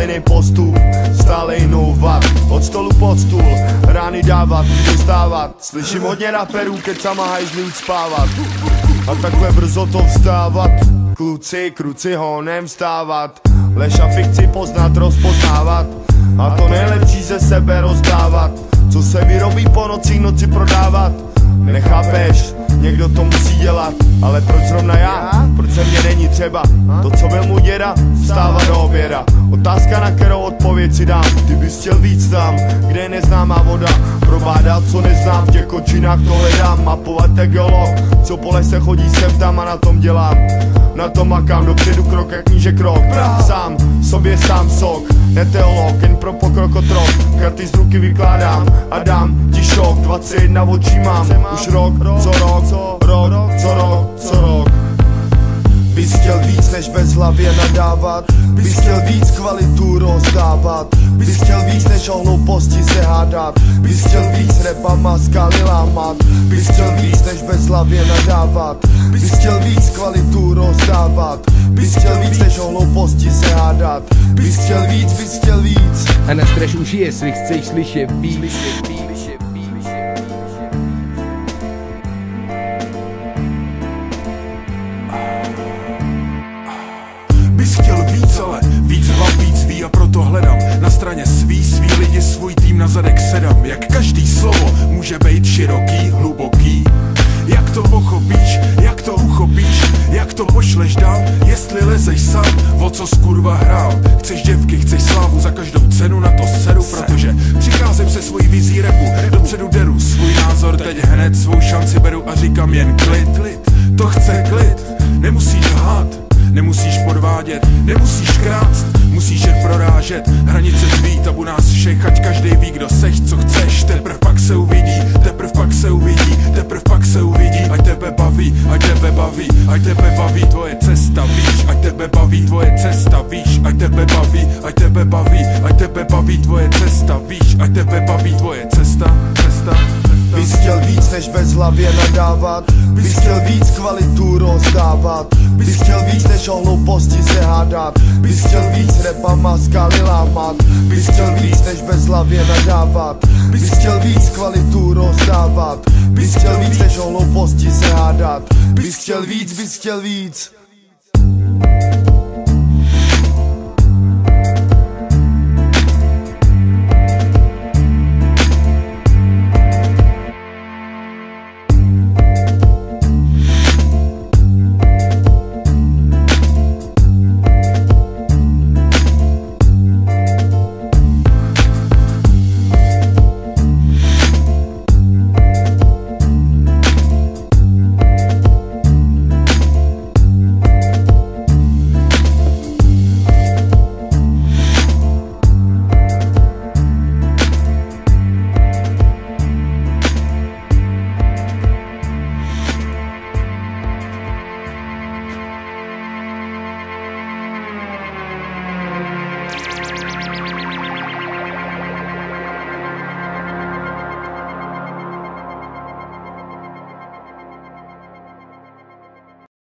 stejný postup, stále inovat, od stolu pod stůl, rány dávat, dostávat. Slyším hodně raperů, kecama hajzli ucpávat a takhle brzo to vstávat. Kluci, kruci honem vstávat, lež a fikci poznat, rozpoznávat a to nejlepší ze sebe rozdávat. Co se vyrobí po nocích, noci prodávat. Nechápeš, někdo to musí dělat, ale proč zrovna já? Proč se mě není třeba to, co byl můj děda, vstávat do oběda? Otázka, na kterou odpověď si dám. Ty bys chtěl víc tam, kde je neznámá voda, probádat, co neznám, v těch kočinách to hledám. Mapovat jak geolog, co po lese chodí sem tam a na tom dělám. Na tom makám, dopředu krok jak níže krok. Sám, sobě sám sok, neteolog, jen pro pokrokotrok. Karty z ruky vykládám a dám ti šok. 21 očí mám, už rok, co rok, co rok. Bys chtěl víc než bezhlavě nadávat, bys chtěl víc kvalitu rozdávat, bys chtěl víc než o hlouposti se hádat, bys chtěl víc repama skaly lámat, bys chtěl víc než bezhlavě nadávat, bys chtěl víc kvalitu rozdávat, bys chtěl víc než o hlouposti se hádat, bys chtěl víc. A na straš uši, jestli chceš slyšet víc. Bys chtěl víc, ale víc hlav, víc ví a proto hledám na straně svý lidi, svůj tým na zadek sedám. Jak každý slovo může být široký, hluboký. Jak to pochopíš, jak to uchopíš, jak to pošleš dál, jestli lezeš sám, o co skurva hrál. Chceš děvky, chceš slávu, za každou cenu na to seru, protože přicházím se svojí vizí rapu, dopředu deru svůj názor, teď hned svou šanci beru a říkám jen klid. To chce klid, nemusíš lhát, nemusíš podvádět, nemusíš krást, musíš jen prorážet hranice tvý, tabu nás všech, ať každý ví, kdo seš, co chceš. Teprv pak se uvidí, teprv pak se uvidí, teprv pak se uvidí. Ať tebe baví, ať tebe baví, ať tebe baví tvoje cesta, víš, ať tebe baví tvoje cesta, víš, ať tebe baví, ať tebe baví, ať tebe baví tvoje cesta, víš, ať tebe baví tvoje cesta. Bys chtěl víc než bezhlavě nadávat, bys chtěl víc kvalitu rozdávat, bys chtěl víc než o hlouposti se hádat, bys chtěl víc repama skaly lámat, bys chtěl víc než bezhlavě nadávat, bys chtěl víc kvalitu rozdávat, bys chtěl víc než o hlouposti se hádat, bys chtěl víc.